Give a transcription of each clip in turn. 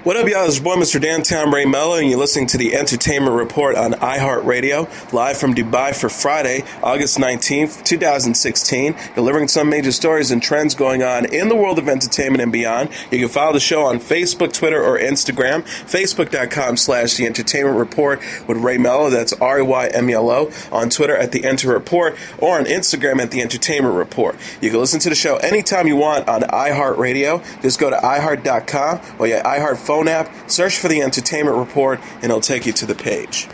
What up, y'all? It's your boy, Mr. Downtown Ray Melo, and you're listening to the Entertainment Report on iHeartRadio, live from Dubai for Friday, August 19th, 2016, delivering some major stories and trends going on in the world of entertainment and beyond. You can follow the show on Facebook, Twitter, or Instagram, facebook.com/The Entertainment Report with Ray Melo, that's RAYMELO, on Twitter at The Enter Report, or on Instagram at The Entertainment Report. You can listen to the show anytime you want on iHeartRadio. Just go to iHeart.com or your iHeart phone app, search for The Entertainment Report, and it'll take you to the page.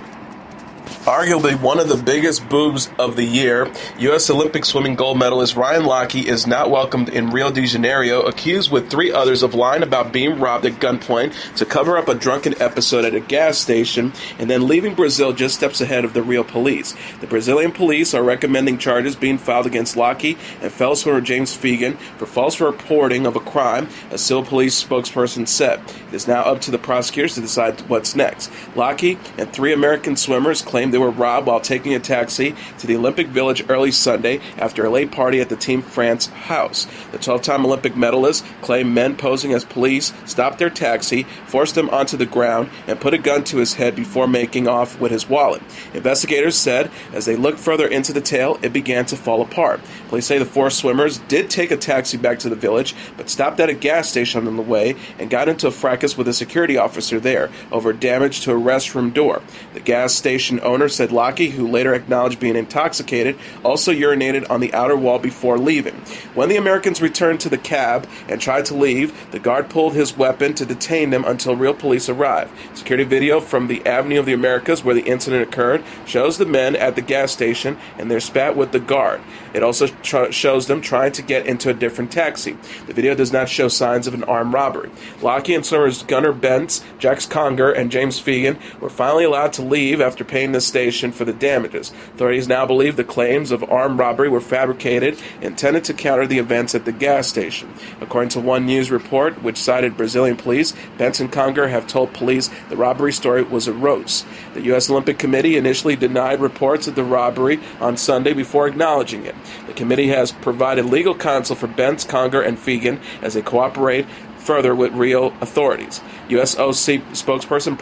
Arguably one of the biggest boobs of the year, U.S. Olympic swimming gold medalist Ryan Lochte is not welcomed in Rio de Janeiro, accused with 3 others of lying about being robbed at gunpoint to cover up a drunken episode at a gas station and then leaving Brazil just steps ahead of the Rio police. The Brazilian police are recommending charges being filed against Lochte and fellow swimmer James Gunn for false reporting of a crime, a civil police spokesperson said. It is now up to the prosecutors to decide what's next. Lochte and 3 American swimmers claimed they were robbed while taking a taxi to the Olympic Village early Sunday after a late party at the Team France house. The 12-time Olympic medalist claimed men posing as police stopped their taxi, forced him onto the ground, and put a gun to his head before making off with his wallet. Investigators said as they looked further into the tale, it began to fall apart. Police say the 4 swimmers did take a taxi back to the village, but stopped at a gas station on the way and got into a fracas with a security officer there over damage to a restroom door. The gas station owner said Lochte, who later acknowledged being intoxicated, also urinated on the outer wall before leaving. When the Americans returned to the cab and tried to leave, the guard pulled his weapon to detain them until real police arrived. Security video from the Avenue of the Americas where the incident occurred shows the men at the gas station and their spat with the guard. It also shows them trying to get into a different taxi. The video does not show signs of an armed robbery. Lochte and swimmers Gunnar Bentz, Jax Conger, and James Gunn were finally allowed to leave after paying the station for the damages. Authorities now believe the claims of armed robbery were fabricated, intended to counter the events at the gas station. According to one news report, which cited Brazilian police, Bentz and Conger have told police the robbery story was a ruse. The U.S. Olympic Committee initially denied reports of the robbery on Sunday before acknowledging it. The committee has provided legal counsel for Bentz, Conger, and Gunn as they cooperate further with Rio authorities. U.S. OC spokesperson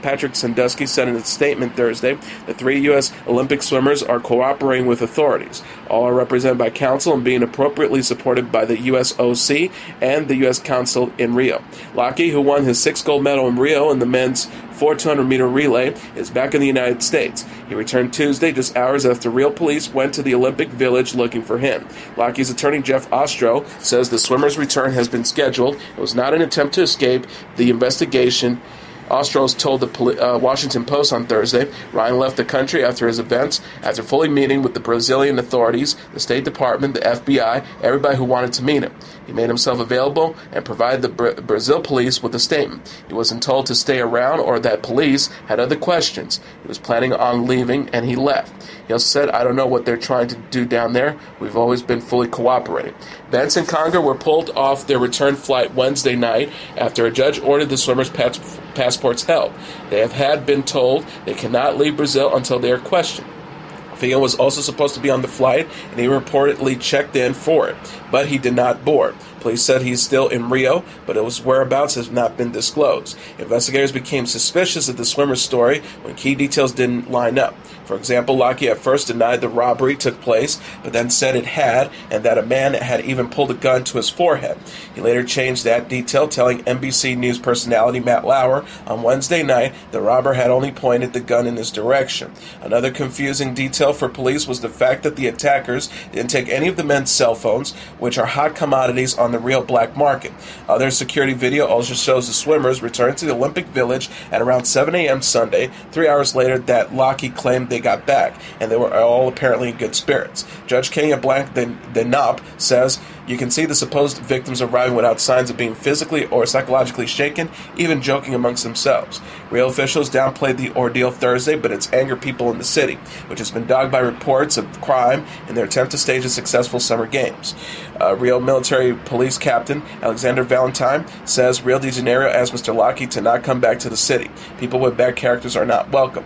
Patrick Sandusky said in a statement Thursday that 3 U.S. Olympic swimmers are cooperating with authorities. All are represented by counsel and being appropriately supported by the U.S. OC and the U.S. Council in Rio. Lochte, who won his 6th gold medal in Rio in the men's 400-meter relay, is back in the United States. He returned Tuesday just hours after real police went to the Olympic Village looking for him. Lochte's attorney Jeff Ostro says the swimmer's return has been scheduled. It was not an attempt to escape the investigation. Ostros told the Washington Post on Thursday Ryan left the country after his events, after fully meeting with the Brazilian authorities, the State Department, the FBI, everybody who wanted to meet him. He made himself available and provided the Brazil police with a statement. He wasn't told to stay around or that police had other questions. He was planning on leaving and he left. He also said, "I don't know what they're trying to do down there. We've always been fully cooperating." Bentz and Conger were pulled off their return flight Wednesday night after a judge ordered the swimmers' passports held. They have been told they cannot leave Brazil until they are questioned. Gunn was also supposed to be on the flight, and he reportedly checked in for it, but he did not board. Police said he's still in Rio, but his whereabouts has not been disclosed. Investigators became suspicious of the swimmer's story when key details didn't line up. For example, Lochte at first denied the robbery took place, but then said it had, and that a man had even pulled a gun to his forehead. He later changed that detail, telling NBC News personality Matt Lauer on Wednesday night the robber had only pointed the gun in his direction. Another confusing detail for police was the fact that the attackers didn't take any of the men's cell phones, which are hot commodities on the real black market. Other security video also shows the swimmers returned to the Olympic Village at around 7 a.m. Sunday, 3 hours later that Lochte claimed they got back, and they were all apparently in good spirits. Judge Kenya Blac Chyna says, "You can see the supposed victims arriving without signs of being physically or psychologically shaken, even joking amongst themselves." Real officials downplayed the ordeal Thursday, but it's angered people in the city, which has been dogged by reports of crime in their attempt to stage a successful summer games. Rio military police captain Alexander Valentine says Rio de Janeiro asked Mr. Lochte to not come back to the city. People with bad characters are not welcome.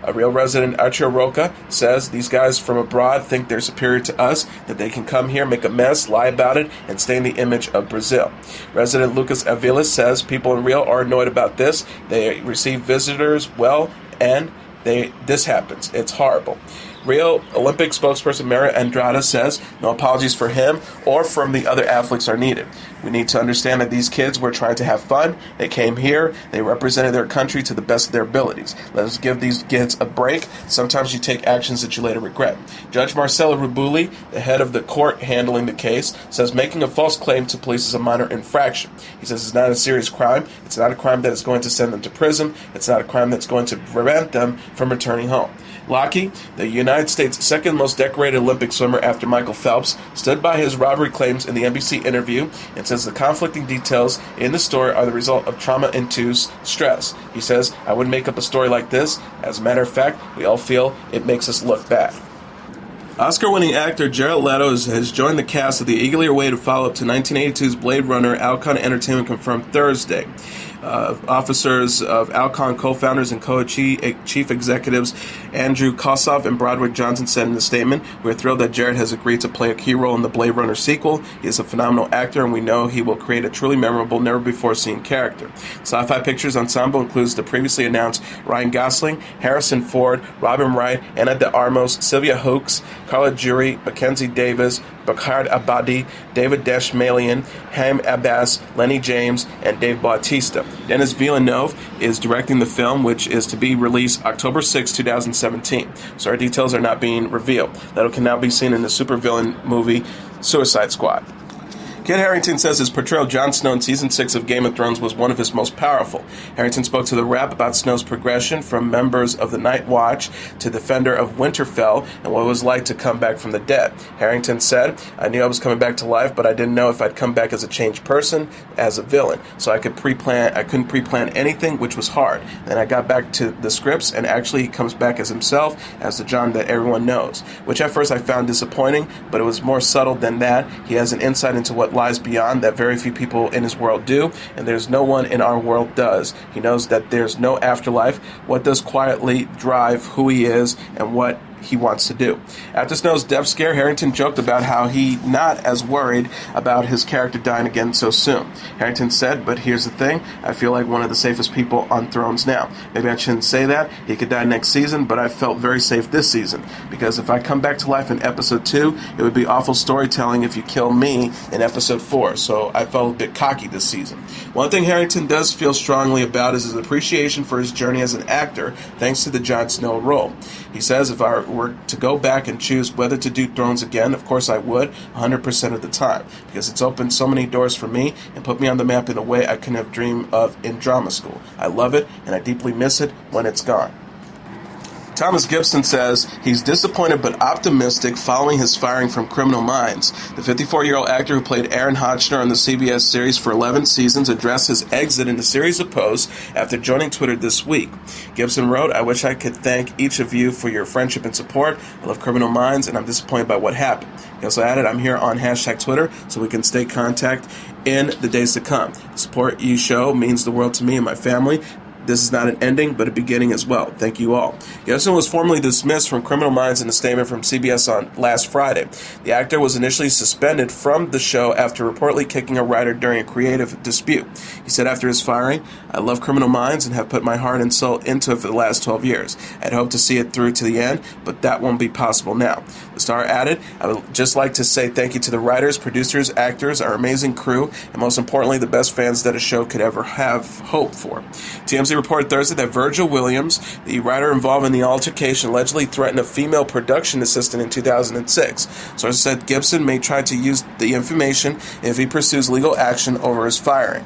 A Rio resident, Arturo Roca, says these guys from abroad think they're superior to us, that they can come here, make a mess, lie about about it and stain the image of Brazil. Resident Lucas Aviles says people in Rio are annoyed about this. They receive visitors well, and this happens. It's horrible. Rio Olympic spokesperson Mara Andrade says no apologies for him or from the other athletes are needed. We need to understand that these kids were trying to have fun. They came here. They represented their country to the best of their abilities. Let us give these kids a break. Sometimes you take actions that you later regret. Judge Marcelo Rubuli, the head of the court handling the case, says making a false claim to police is a minor infraction. He says it's not a serious crime. It's not a crime that is going to send them to prison. It's not a crime that's going to prevent them from returning home. Lochte, the United States' second most decorated Olympic swimmer after Michael Phelps, stood by his robbery claims in the NBC interview and says the conflicting details in the story are the result of trauma-induced stress. He says, I wouldn't make up a story like this. As a matter of fact, we all feel it makes us look bad. Oscar-winning actor Jared Leto has joined the cast of the eagerly awaited follow-up to 1982's Blade Runner. Alcon Entertainment confirmed Thursday. Officers of Alcon co-founders and co-chief executives Andrew Kossoff and Broderick Johnson said in a statement, "We're thrilled that Jared has agreed to play a key role in the Blade Runner sequel. He is a phenomenal actor, and we know he will create a truly memorable, never-before-seen character." Sci-Fi Pictures Ensemble includes the previously announced Ryan Gosling, Harrison Ford, Robin Wright, Ana de Armas, Sylvia Hoeks, Carla Juri, Mackenzie Davis, Bakard Abadi, David Dashmalian, Haim Abbas, Lenny James, and Dave Bautista. Denis Villeneuve is directing the film, which is to be released October 6, 2017. So our details are not being revealed. That can now be seen in the supervillain movie Suicide Squad. Kit Harington says his portrayal of Jon Snow in Season 6 of Game of Thrones was one of his most powerful. Harington spoke to The Wrap about Snow's progression from members of the Night Watch to Defender of Winterfell and what it was like to come back from the dead. Harington said, I knew I was coming back to life, but I didn't know if I'd come back as a changed person, as a villain. So I couldn't pre-plan anything, which was hard. Then I got back to the scripts, and actually he comes back as himself, as the Jon that everyone knows. Which at first I found disappointing, but it was more subtle than that. He has an insight into what lies beyond that very few people in his world do, and there's no one in our world does. He knows that there's no afterlife, what does quietly drive who he is, and what he wants to do. After Snow's death scare, Harington joked about how he not as worried about his character dying again so soon. Harington said, but here's the thing, I feel like one of the safest people on Thrones now. Maybe I shouldn't say that, he could die next season, but I felt very safe this season, because if I come back to life in episode 2, it would be awful storytelling if you kill me in episode 4, so I felt a bit cocky this season. One thing Harington does feel strongly about is his appreciation for his journey as an actor, thanks to the Jon Snow role. He says, if I were to go back and choose whether to do Thrones again, of course I would, 100% of the time, because it's opened so many doors for me and put me on the map in a way I couldn't have dreamed of in drama school. I love it, and I deeply miss it when it's gone. Thomas Gibson says he's disappointed but optimistic following his firing from Criminal Minds. The 54-year-old actor who played Aaron Hodgner on the CBS series for 11 seasons addressed his exit in a series of posts after joining Twitter this week. Gibson wrote, I wish I could thank each of you for your friendship and support. I love Criminal Minds, and I'm disappointed by what happened. He also added, I'm here on #Twitter so we can stay in contact in the days to come. The support you show means the world to me and my family. This is not an ending, but a beginning as well. Thank you all. Gibson was formally dismissed from Criminal Minds in a statement from CBS on last Friday. The actor was initially suspended from the show after reportedly kicking a writer during a creative dispute. He said after his firing, I love Criminal Minds and have put my heart and soul into it for the last 12 years. I'd hoped to see it through to the end, but that won't be possible now. The star added, I would just like to say thank you to the writers, producers, actors, our amazing crew, and most importantly, the best fans that a show could ever have hoped for. TMZ reported Thursday that Virgil Williams, the writer involved in the altercation, allegedly threatened a female production assistant in 2006. Sources said Gibson may try to use the information if he pursues legal action over his firing.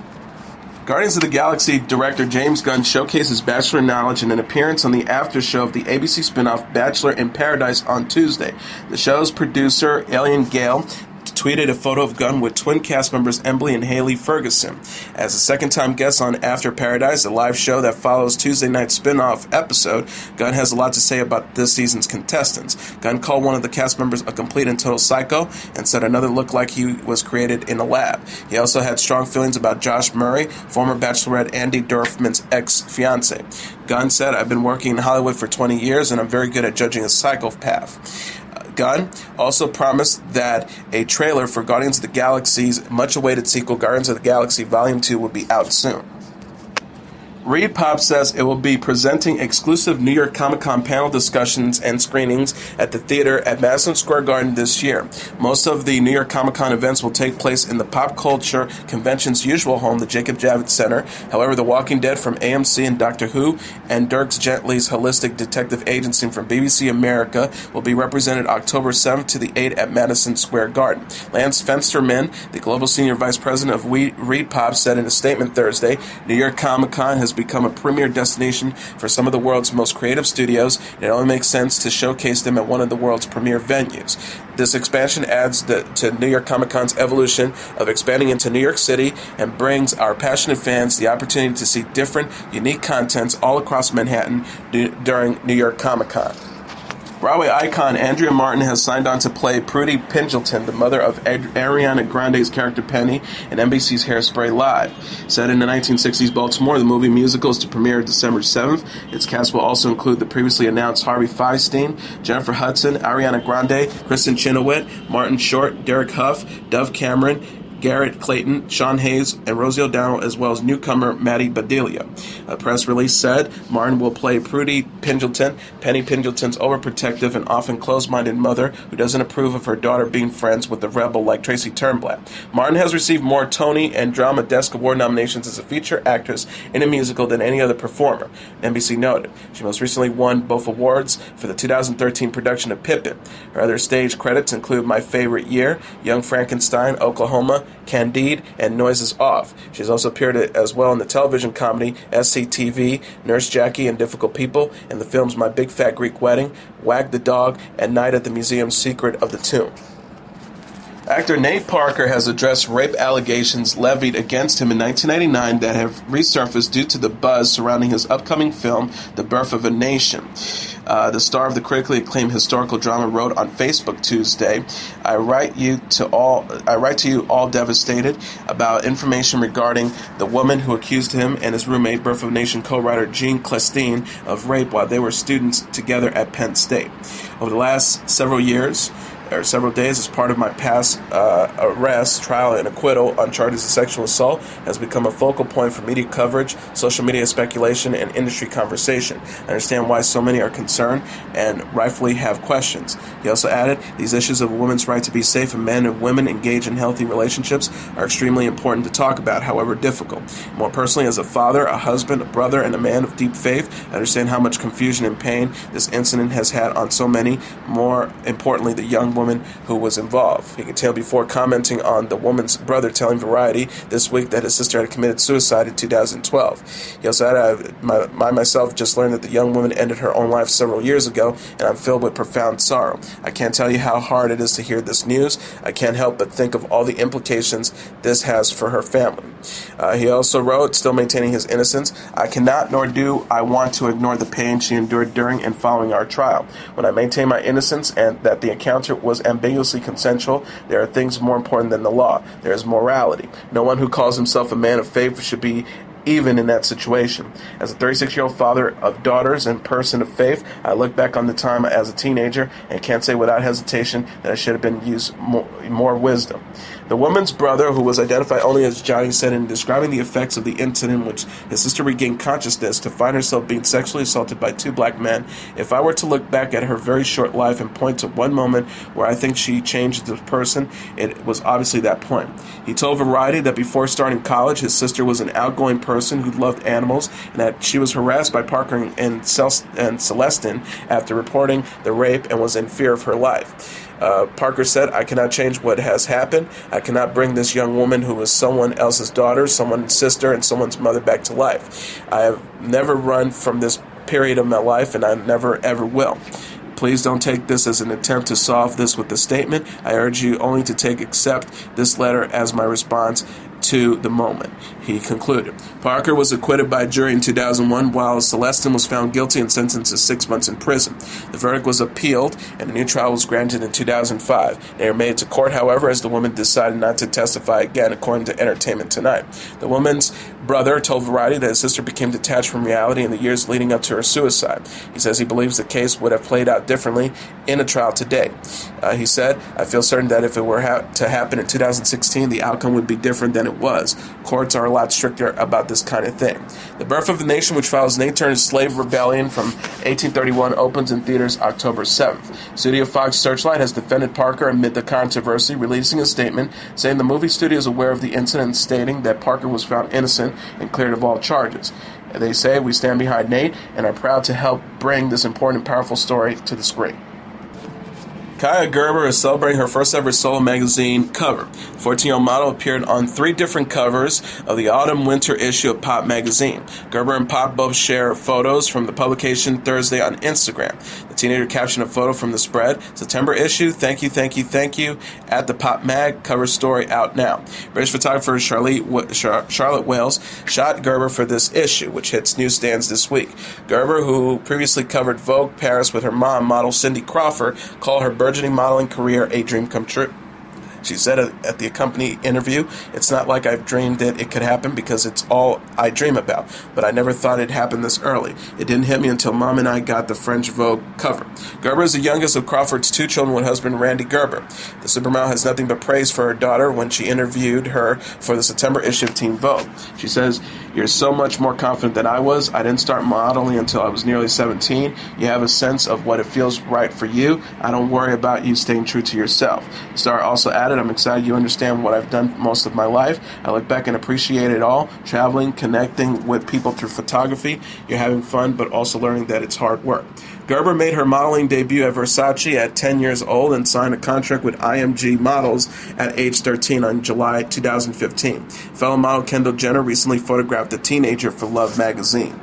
Guardians of the Galaxy director James Gunn showcased his Bachelor knowledge in an appearance on the aftershow of the ABC spinoff Bachelor in Paradise on Tuesday. The show's producer, Alien Gale, tweeted a photo of Gunn with twin cast members Emily and Haley Ferguson. As a second-time guest on After Paradise, a live show that follows Tuesday night's spin-off episode, Gunn has a lot to say about this season's contestants. Gunn called one of the cast members a complete and total psycho and said another looked like he was created in a lab. He also had strong feelings about Josh Murray, former Bachelorette Andy Dorfman's ex-fiancé. Gunn said, I've been working in Hollywood for 20 years and I'm very good at judging a psychopath. Gunn also promised that a trailer for Guardians of the Galaxy's much-awaited sequel, Guardians of the Galaxy Volume 2, will be out soon. Reed Pop says it will be presenting exclusive New York Comic-Con panel discussions and screenings at the theater at Madison Square Garden this year. Most of the New York Comic-Con events will take place in the Pop Culture Convention's usual home, the Jacob Javits Center. However, The Walking Dead from AMC and Doctor Who and Dierks Gently's Holistic Detective Agency from BBC America will be represented October 7th to the 8th at Madison Square Garden. Lance Fensterman, the global senior vice president of Reed Pop, said in a statement Thursday, New York Comic-Con has become a premier destination for some of the world's most creative studios, and it only makes sense to showcase them at one of the world's premier venues. This expansion adds to New York Comic-Con's evolution of expanding into New York City and brings our passionate fans the opportunity to see different, unique contents all across Manhattan during New York Comic-Con. Broadway icon Andrea Martin has signed on to play Prudie Pendleton, the mother of Ariana Grande's character Penny in NBC's Hairspray Live. Set in the 1960s Baltimore, the movie musical is to premiere December 7th. Its cast will also include the previously announced Harvey Fierstein, Jennifer Hudson, Ariana Grande, Kristen Chenoweth, Martin Short, Derek Hough, Dove Cameron, Garrett Clayton, Sean Hayes, and Rosie O'Donnell, as well as newcomer Maddie Bedelia. A press release said Martin will play Prudie Pendleton, Penny Pendleton's overprotective and often closed-minded mother who doesn't approve of her daughter being friends with a rebel like Tracy Turnblad. Martin has received more Tony and Drama Desk Award nominations as a feature actress in a musical than any other performer, NBC noted. She most recently won both awards for the 2013 production of Pippin. Her other stage credits include My Favorite Year, Young Frankenstein, Oklahoma, Candide, and Noises Off. She's also appeared as well in the television comedy SCTV, Nurse Jackie and Difficult People, and the films My Big Fat Greek Wedding, Wag the Dog, and Night at the Museum's Secret of the Tomb. Actor Nate Parker has addressed rape allegations levied against him in 1999 that have resurfaced due to the buzz surrounding his upcoming film, The Birth of a Nation. The star of the critically acclaimed historical drama wrote on Facebook Tuesday, I write to you all devastated about information regarding the woman who accused him and his roommate, Birth of a Nation co-writer Jean Clestine, of rape while they were students together at Penn State. Over the last several days, as part of my past arrest, trial, and acquittal on charges of sexual assault, has become a focal point for media coverage, social media speculation, and industry conversation. I understand why so many are concerned and rightfully have questions. He also added, these issues of a woman's right to be safe and men and women engage in healthy relationships are extremely important to talk about, however difficult. More personally, as a father, a husband, a brother, and a man of deep faith, I understand how much confusion and pain this incident has had on so many, more importantly, the young woman who was involved. He continued before commenting on the woman's brother telling Variety this week that his sister had committed suicide in 2012. He also added, I myself just learned that the young woman ended her own life several years ago, and I'm filled with profound sorrow. I can't tell you how hard it is to hear this news. I can't help but think of all the implications this has for her family. He also wrote, still maintaining his innocence, I cannot nor do I want to ignore the pain she endured during and following our trial. When I maintain my innocence and that the encounter was ambiguously consensual, there are things more important than the law. There is morality. No one who calls himself a man of faith should be even in that situation. As a 36-year-old father of daughters and person of faith, I look back on the time as a teenager and can't say without hesitation that I should have been used more wisdom. The woman's brother, who was identified only as Johnny, said in describing the effects of the incident in which his sister regained consciousness to find herself being sexually assaulted by two black men, if I were to look back at her very short life and point to one moment where I think she changed as a person, it was obviously that point. He told Variety that before starting college, his sister was an outgoing person who loved animals and that she was harassed by Parker and Celestine after reporting the rape and was in fear of her life. Parker said, I cannot change what has happened. I cannot bring this young woman who was someone else's daughter, someone's sister, and someone's mother back to life. I have never run from this period of my life, and I never, ever will. Please don't take this as an attempt to solve this with a statement. I urge you only to accept this letter as my response to the moment. he concluded. Parker was acquitted by a jury in 2001, while Celestin was found guilty and sentenced to 6 months in prison. The verdict was appealed, and a new trial was granted in 2005. They were made to court, however, as the woman decided not to testify again, according to Entertainment Tonight. The woman's brother told Variety that his sister became detached from reality in the years leading up to her suicide. He says he believes the case would have played out differently in a trial today. He said, "I feel certain that if it were to happen in 2016, the outcome would be different than it was. Courts are a lot stricter about this kind of thing." The Birth of a Nation, which follows Nathan's slave rebellion from 1831, opens in theaters October 7th. Studio Fox Searchlight has defended Parker amid the controversy, releasing a statement saying the movie studio is aware of the incident and stating that Parker was found innocent and cleared of all charges. They say, "We stand behind Nate and are proud to help bring this important and powerful story to the screen." Kaia Gerber is celebrating her first ever solo magazine cover. The 14-year-old model appeared on 3 different covers of the autumn-winter issue of Pop magazine. Gerber and Pop both share photos from the publication Thursday on Instagram. The teenager captioned a photo from the spread, "September issue, thank you, thank you, thank you," at the Pop Mag cover story out now. British photographer Charlotte Wales shot Gerber for this issue, which hits newsstands this week. Gerber, who previously covered Vogue Paris with her mom, model Cindy Crawford, called her burgeoning modeling career a dream come true. She said at the accompanying interview, "It's not like I've dreamed that it could happen because it's all I dream about, but I never thought it'd happen this early. It didn't hit me until Mom and I got the French Vogue cover." Gerber is the youngest of Crawford's 2 children with husband Randy Gerber. The supermodel has nothing but praise for her daughter when she interviewed her for the September issue of Teen Vogue. She says, "You're so much more confident than I was. I didn't start modeling until I was nearly 17. You have a sense of what it feels right for you. I don't worry about you staying true to yourself." The star also added, "I'm excited you understand what I've done most of my life. I look back and appreciate it all. Traveling, connecting with people through photography. You're having fun, but also learning that it's hard work." Gerber made her modeling debut at Versace at 10 years old and signed a contract with IMG Models at age 13 on July 2015. Fellow model Kendall Jenner recently photographed the teenager for Love magazine.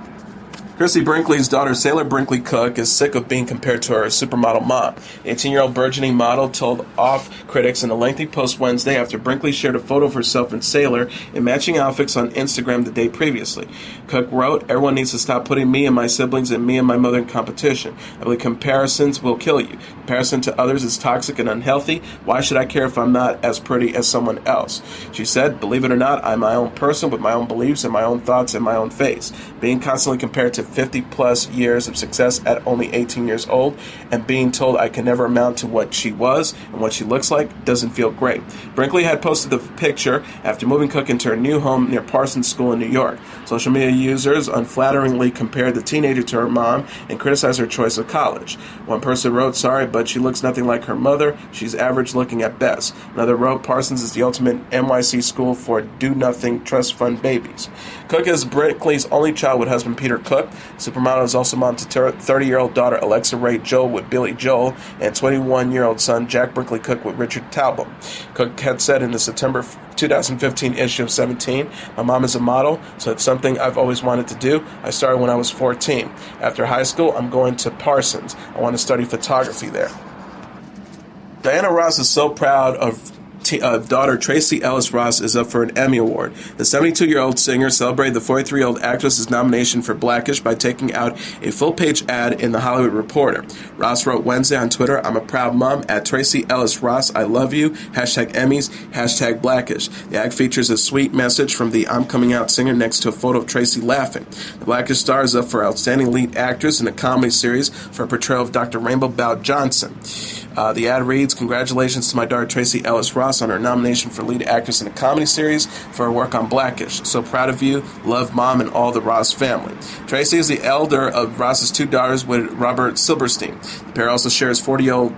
Christie Brinkley's daughter, Sailor Brinkley Cook, is sick of being compared to her supermodel mom. The 18-year-old burgeoning model told off critics in a lengthy post Wednesday after Brinkley shared a photo of herself and Sailor in matching outfits on Instagram the day previously. Cook wrote, "Everyone needs to stop putting me and my siblings and me and my mother in competition. I believe comparisons will kill you. Comparison to others is toxic and unhealthy. Why should I care if I'm not as pretty as someone else?" She said, "Believe it or not, I'm my own person with my own beliefs and my own thoughts and my own face. Being constantly compared to 50-plus years of success at only 18 years old and being told I can never amount to what she was and what she looks like doesn't feel great." Brinkley had posted the picture after moving Cook into her new home near Parsons School in New York. Social media users unflatteringly compared the teenager to her mom and criticized her choice of college. One person wrote, "Sorry, but she looks nothing like her mother. She's average looking at best." Another wrote, "Parsons is the ultimate NYC school for do-nothing trust fund babies." Cook is Brinkley's only child with husband Peter Cook. Supermodel is also mom to 30-year-old daughter Alexa Ray Joel with Billy Joel and 21-year-old son Jack Brinkley Cook with Richard Talbot. Cook had said in the September 2015 issue of 17, "My mom is a model, so it's something I've always wanted to do. I started when I was 14. After high school, I'm going to Parsons. I want to study photography there." Diana Ross is so proud of daughter Tracee Ellis Ross is up for an Emmy Award. The 72-year-old singer celebrated the 43-year-old actress's nomination for Blackish by taking out a full-page ad in The Hollywood Reporter. Ross wrote Wednesday on Twitter, "I'm a proud mom. At Tracee Ellis Ross, I love you. #Emmys. #Blackish." The ad features a sweet message from the I'm Coming Out singer next to a photo of Tracee laughing. The Blackish star is up for Outstanding Lead Actress in a Comedy Series for a portrayal of Dr. Rainbow Bow Johnson. The ad reads, "Congratulations to my daughter Tracee Ellis Ross on her nomination for lead actress in a comedy series for her work on Blackish. So proud of you. Love, Mom, and all the Ross family." Tracee is the elder of Ross's 2 daughters with Robert Silverstein. The pair also shares 40-year-old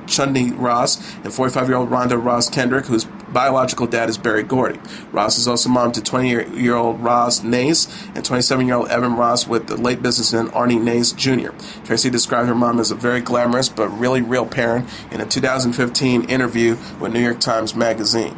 Chundy Ross and 45-year-old Rhonda Ross Kendrick, whose biological dad is Barry Gordy. Ross is also mom to 20-year-old Ross Nace and 27-year-old Evan Ross with the late businessman Arnie Nace Jr. Tracee described her mom as a very glamorous but really real parent in a 2015 interview with New York Times Magazine.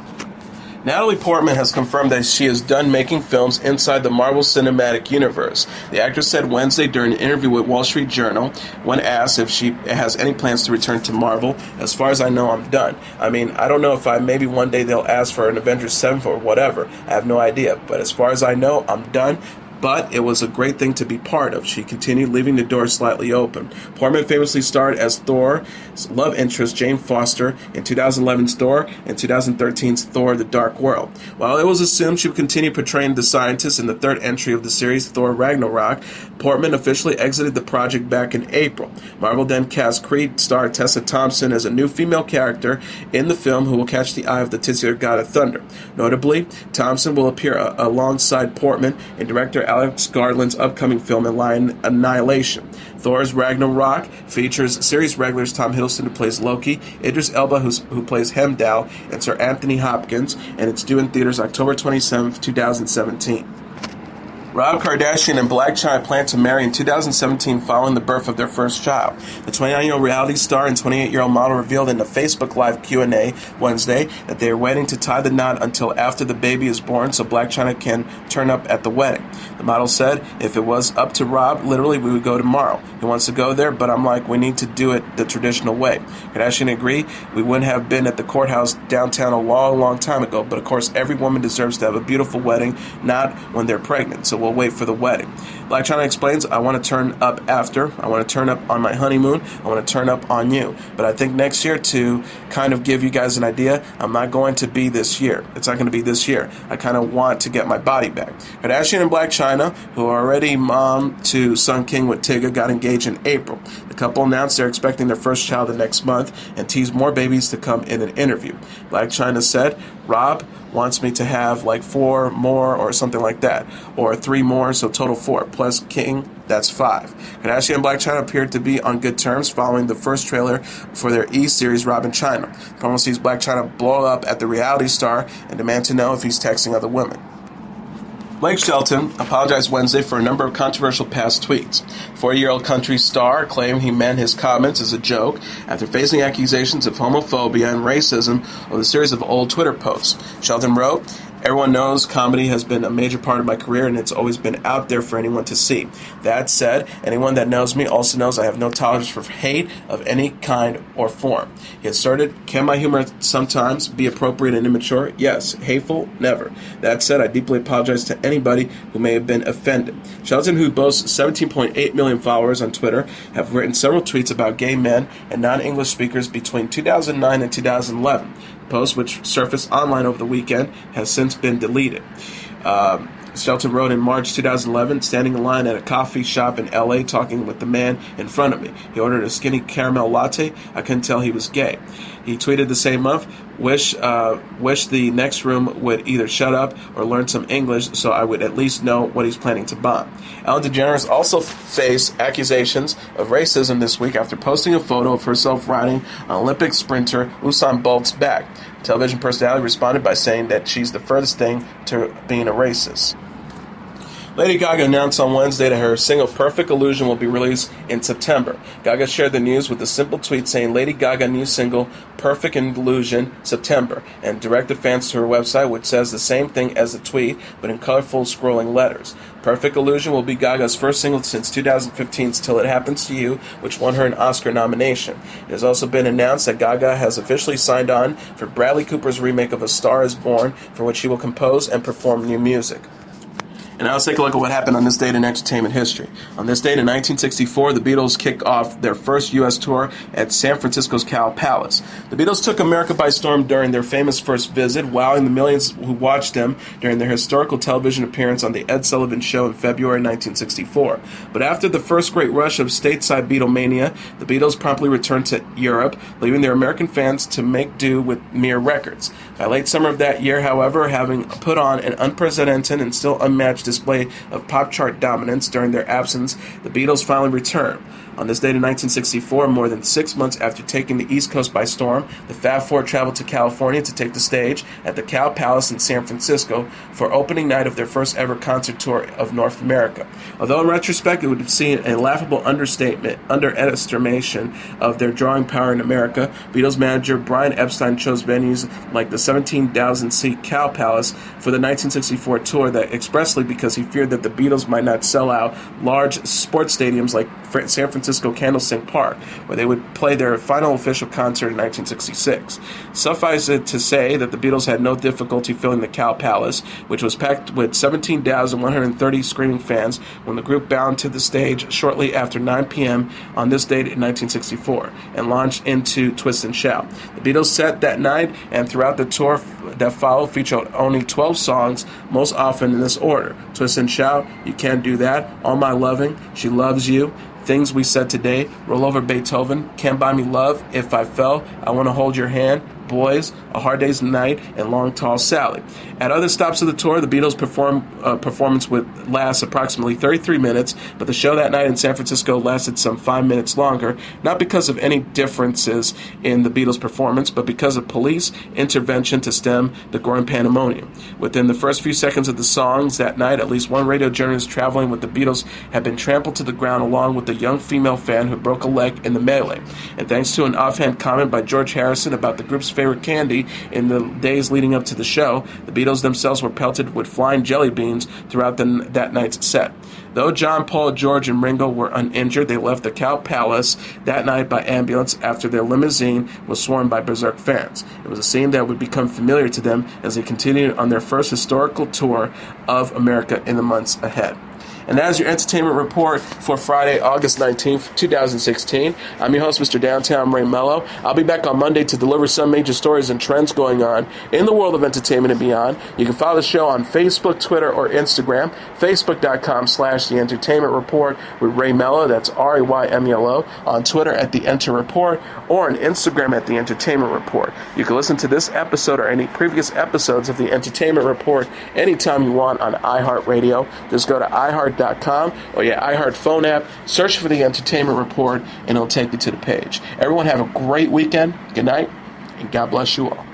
Natalie Portman has confirmed that she is done making films inside the Marvel Cinematic Universe. The actress said Wednesday during an interview with Wall Street Journal, when asked if she has any plans to return to Marvel, "As far as I know, I'm done. I mean, I don't know if maybe one day they'll ask for an Avengers 7 or whatever. I have no idea. But as far as I know, I'm done. But it was a great thing to be part of," she continued, leaving the door slightly open. Portman famously starred as Thor's love interest, Jane Foster, in 2011's Thor and 2013's Thor: The Dark World. While it was assumed she would continue portraying the scientist in the third entry of the series, Thor: Ragnarok, Portman officially exited the project back in April. Marvel then cast Creed star Tessa Thompson as a new female character in the film who will catch the eye of the titular god of thunder. Notably, Thompson will appear alongside Portman in director Alex Garland's upcoming film Annihilation. Thor's Ragnarok features series regulars Tom Hiddleston, who plays Loki, Idris Elba, who plays Heimdall, and Sir Anthony Hopkins, and it's due in theaters October 27th, 2017. Rob Kardashian and Blac Chyna plan to marry in 2017 following the birth of their first child. The 29-year-old reality star and 28-year-old model revealed in a Facebook Live Q&A Wednesday that they are waiting to tie the knot until after the baby is born so Blac Chyna can turn up at the wedding. The model said, "If it was up to Rob, literally we would go tomorrow. He wants to go there, but I'm like, we need to do it the traditional way." Kardashian agreed, "We wouldn't have been at the courthouse downtown a long, long time ago, but of course every woman deserves to have a beautiful wedding, not when they're pregnant, so we'll wait for the wedding." Blac Chyna explains, "I want to turn up after. I want to turn up on my honeymoon. I want to turn up on you. But I think next year, to kind of give you guys an idea, I'm not going to be this year. It's not going to be this year. I kind of want to get my body back." Kardashian and Blac Chyna, who are already mom to son King with Tigger, got engaged in April. The couple announced they're expecting their first child the next month and teased more babies to come in an interview. Blac Chyna said, "Rob wants me to have like 4 more or something like that, or 3 more, so total 4, plus King, that's 5. Kardashian and Blac Chyna appeared to be on good terms following the first trailer for their E-series, Rob and Chyna. The promo sees Blac Chyna blow up at the reality star and demand to know if he's texting other women. Blake Shelton apologized Wednesday for a number of controversial past tweets. 40-year-old country star claimed he meant his comments as a joke after facing accusations of homophobia and racism over a series of old Twitter posts. Shelton wrote, "Everyone knows comedy has been a major part of my career and it's always been out there for anyone to see. That said, anyone that knows me also knows I have no tolerance for hate of any kind or form." He asserted, "Can my humor sometimes be appropriate and immature? Yes. Hateful? Never. That said, I deeply apologize to anybody who may have been offended." Shelton, who boasts 17.8 million followers on Twitter, have written several tweets about gay men and non-English speakers between 2009 and 2011. Post, which surfaced online over the weekend, has since been deleted. Shelton wrote in March 2011, "Standing in line at a coffee shop in LA talking with the man in front of me. He ordered a skinny caramel latte. I couldn't tell he was gay." He tweeted the same month, wish the next room would either shut up or learn some English so I would at least know what he's planning to buy." Ellen DeGeneres also faced accusations of racism this week after posting a photo of herself riding on Olympic sprinter Usain Bolt's back. The television personality responded by saying that she's the furthest thing to being a racist. Lady Gaga announced on Wednesday that her single Perfect Illusion will be released in September. Gaga shared the news with a simple tweet saying Lady Gaga new single Perfect Illusion September, and directed fans to her website, which says the same thing as the tweet but in colorful scrolling letters. Perfect Illusion will be Gaga's first single since 2015's Till It Happens to You, which won her an Oscar nomination. It has also been announced that Gaga has officially signed on for Bradley Cooper's remake of A Star Is Born, for which she will compose and perform new music. And now let's take a look at what happened on this date in entertainment history. On this date in 1964, the Beatles kicked off their first U.S. tour at San Francisco's Cow Palace. The Beatles took America by storm during their famous first visit, wowing the millions who watched them during their historical television appearance on The Ed Sullivan Show in February 1964. But after the first great rush of stateside Beatlemania, the Beatles promptly returned to Europe, leaving their American fans to make do with mere records. By late summer of that year, however, having put on an unprecedented and still unmatched display of pop chart dominance during their absence, the Beatles finally returned. On this date in 1964, more than 6 months after taking the East Coast by storm, the Fab Four traveled to California to take the stage at the Cow Palace in San Francisco for opening night of their first ever concert tour of North America. Although in retrospect it would seem a laughable underestimation of their drawing power in America, Beatles manager Brian Epstein chose venues like the 17,000-seat Cow Palace for the 1964 tour that expressly because he feared that the Beatles might not sell out large sports stadiums like San Francisco Candlestick Park, where they would play their final official concert in 1966. Suffice it to say that the Beatles had no difficulty filling the Cow Palace, which was packed with 17,130 screaming fans when the group bound to the stage shortly after 9 p.m. on this date in 1964 and launched into Twist and Shout. The Beatles set that night and throughout the tour that followed featured only 12 songs, most often in this order: Twist and Shout, You Can't Do That, All My Loving, She Loves You, Things We Said Today, Roll Over Beethoven, Can't Buy Me Love, If I Fell, I Want to Hold Your Hand, Boys, A Hard Day's Night, and Long Tall Sally. At other stops of the tour, the Beatles' performance would last approximately 33 minutes, but the show that night in San Francisco lasted some 5 minutes longer, not because of any differences in the Beatles' performance, but because of police intervention to stem the growing pandemonium. Within the first few seconds of the songs that night, at least one radio journalist traveling with the Beatles had been trampled to the ground along with a young female fan who broke a leg in the melee. And thanks to an offhand comment by George Harrison about the group's favorite candy in the days leading up to the show, the Beatles themselves were pelted with flying jelly beans throughout that night's set. Though John, Paul, George, and Ringo were uninjured, they left the Cow Palace that night by ambulance after their limousine was swarmed by berserk fans. It was a scene that would become familiar to them as they continued on their first historical tour of America in the months ahead. And that is your entertainment report for Friday, August 19th, 2016. I'm your host, Mr. Downtown Ray Melo. I'll be back on Monday to deliver some major stories and trends going on in the world of entertainment and beyond. You can follow the show on Facebook, Twitter, or Instagram. Facebook.com/The Entertainment Report with Ray Melo. That's RAYMELO. On Twitter at The Enter Report, or on Instagram at The Entertainment Report. You can listen to this episode or any previous episodes of The Entertainment Report anytime you want on iHeartRadio. Just go to iHeart.com or your iHeart phone app, search for The Entertainment Report, and it'll take you to the page. Everyone have a great weekend. Good night, and God bless you all.